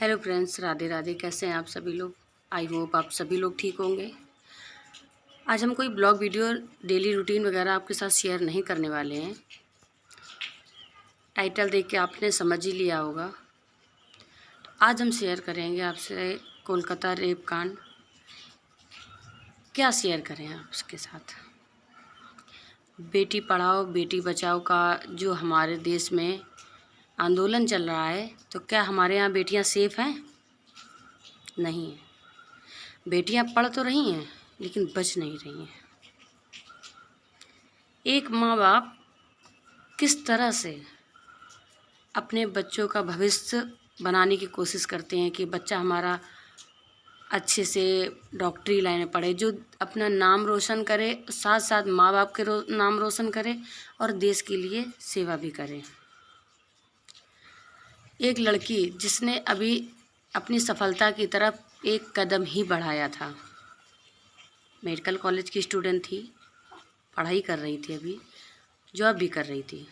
Hello friends, Radhe Radhe. कैसे हैं आप सभी लोग? आई होप आप सभी लोग ठीक होंगे। आज हम कोई ब्लॉग वीडियो डेली रूटीन वगैरह आपके साथ शेयर नहीं करने वाले हैं। टाइटल देख के आपने समझ ही लिया होगा। तो आज हम शेयर करेंगे आपसे कोलकाता रेप कांड। क्या शेयर करें आप उसके साथ? बेटी पढ़ाओ बेटी बचाओ का जो हमारे देश में आंदोलन चल रहा है, तो क्या हमारे यहाँ बेटियाँ सेफ़ हैं? नहीं है। बेटियां पढ़ तो रही हैं लेकिन बच नहीं रही हैं। एक माँ बाप किस तरह से अपने बच्चों का भविष्य बनाने की कोशिश करते हैं कि बच्चा हमारा अच्छे से डॉक्टरी लाइन में पढ़े, जो अपना नाम रोशन करे, साथ साथ माँ बाप के नाम रोशन करे और देश के लिए सेवा भी करे। एक लड़की जिसने अभी अपनी सफलता की तरफ एक कदम ही बढ़ाया था, मेडिकल कॉलेज की स्टूडेंट थी, पढ़ाई कर रही थी, अभी जॉब भी कर रही थी।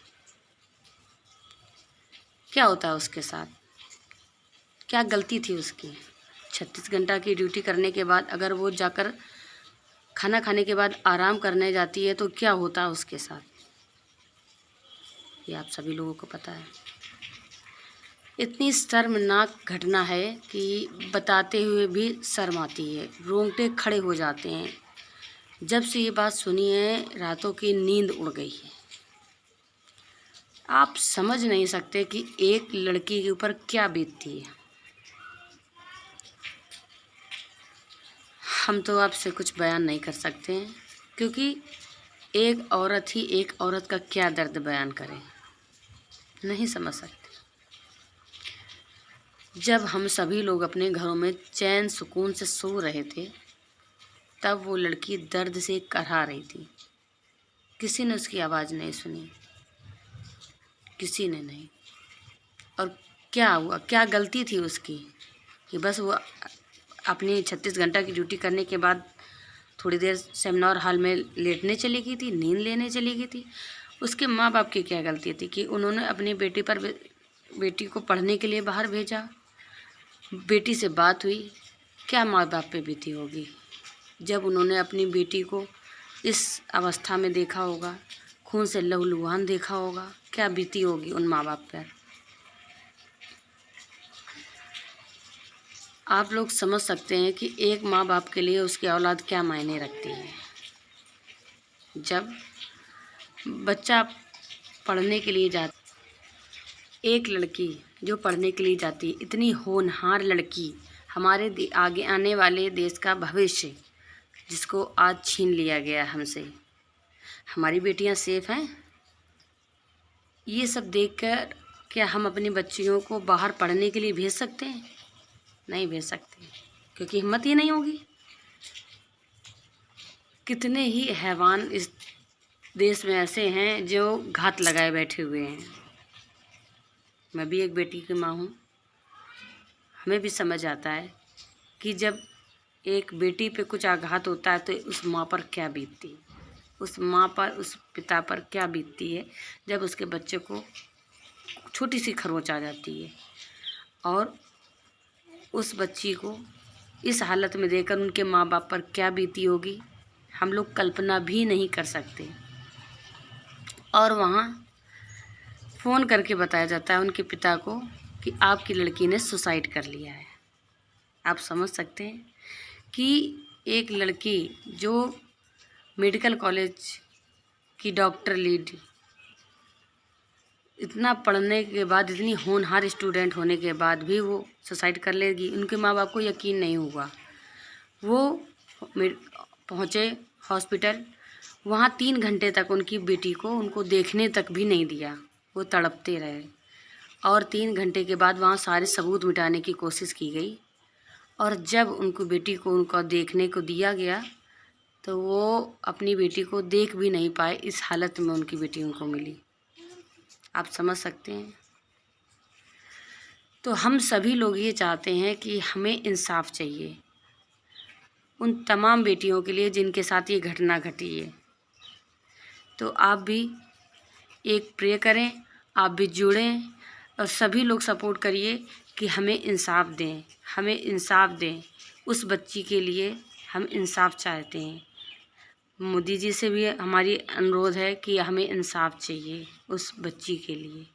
क्या होता है उसके साथ? क्या गलती थी उसकी? 36 घंटा की ड्यूटी करने के बाद अगर वो जाकर खाना खाने के बाद आराम करने जाती है तो क्या होता है उसके साथ? ये आप सभी लोगों को पता है। इतनी शर्मनाक घटना है कि बताते हुए भी शर्म आती है, रोंगटे खड़े हो जाते हैं। जब से ये बात सुनी है, रातों की नींद उड़ गई है। आप समझ नहीं सकते कि एक लड़की के ऊपर क्या बीतती है। हम तो आपसे कुछ बयान नहीं कर सकते हैं, क्योंकि एक औरत ही एक औरत का क्या दर्द बयान करे, नहीं समझ सकते। जब हम सभी लोग अपने घरों में चैन सुकून से सो रहे थे, तब वो लड़की दर्द से करहा रही थी। किसी ने उसकी आवाज़ नहीं सुनी, किसी ने नहीं। और क्या हुआ? क्या गलती थी उसकी कि बस वो अपनी 36 घंटा की ड्यूटी करने के बाद थोड़ी देर सेमिनार हॉल में लेटने चली गई थी, नींद लेने चली गई थी? उसके माँ बाप की क्या गलती थी कि उन्होंने अपनी बेटी को पढ़ने के लिए बाहर भेजा? बेटी से बात हुई, क्या माँ बाप पे बीती होगी जब उन्होंने अपनी बेटी को इस अवस्था में देखा होगा, खून से लहूलुहान देखा होगा? क्या बीती होगी उन माँ बाप पर? आप लोग समझ सकते हैं कि एक माँ बाप के लिए उसकी औलाद क्या मायने रखती है। जब बच्चा पढ़ने के लिए जाता, एक लड़की जो पढ़ने के लिए जाती, इतनी होनहार लड़की, हमारे आगे आने वाले देश का भविष्य, जिसको आज छीन लिया गया हमसे। हमारी बेटियां सेफ हैं? ये सब देखकर क्या हम अपनी बच्चियों को बाहर पढ़ने के लिए भेज सकते हैं? नहीं भेज सकते, क्योंकि हिम्मत ही नहीं होगी। कितने ही हैवान इस देश में ऐसे हैं जो घात लगाए बैठे हुए हैं। मैं भी एक बेटी की माँ हूँ। हमें भी समझ आता है कि जब एक बेटी पे कुछ आघात होता है तो उस माँ पर क्या बीतती, उस माँ पर, उस पिता पर क्या बीतती है जब उसके बच्चे को छोटी सी खरोंच आ जाती है और उस बच्ची को इस हालत में देखकर उनके माँ बाप पर क्या बीती होगी, हम लोग कल्पना भी नहीं कर सकते। और वहाँ फ़ोन करके बताया जाता है उनके पिता को कि आपकी लड़की ने सुसाइड कर लिया है। आप समझ सकते हैं कि एक लड़की जो मेडिकल कॉलेज की डॉक्टर लीड, इतना पढ़ने के बाद, इतनी होनहार स्टूडेंट होने के बाद भी वो सुसाइड कर लेगी? उनके माँ बाप को यकीन नहीं हुआ। वो पहुँचे हॉस्पिटल, वहाँ 3 घंटे तक उनकी बेटी को उनको देखने तक भी नहीं दिया। वो तड़पते रहे और 3 घंटे के बाद वहाँ सारे सबूत मिटाने की कोशिश की गई। और जब उनको बेटी को उनका देखने को दिया गया तो वो अपनी बेटी को देख भी नहीं पाए। इस हालत में उनकी बेटी उनको मिली। आप समझ सकते हैं। तो हम सभी लोग ये चाहते हैं कि हमें इंसाफ चाहिए उन तमाम बेटियों के लिए जिनके साथ ये घटना घटी है। तो आप भी एक प्रे करें, आप भी जुड़ें और सभी लोग सपोर्ट करिए कि हमें इंसाफ दें, हमें इंसाफ दें। उस बच्ची के लिए हम इंसाफ चाहते हैं। मोदी जी से भी हमारी अनुरोध है कि हमें इंसाफ चाहिए उस बच्ची के लिए।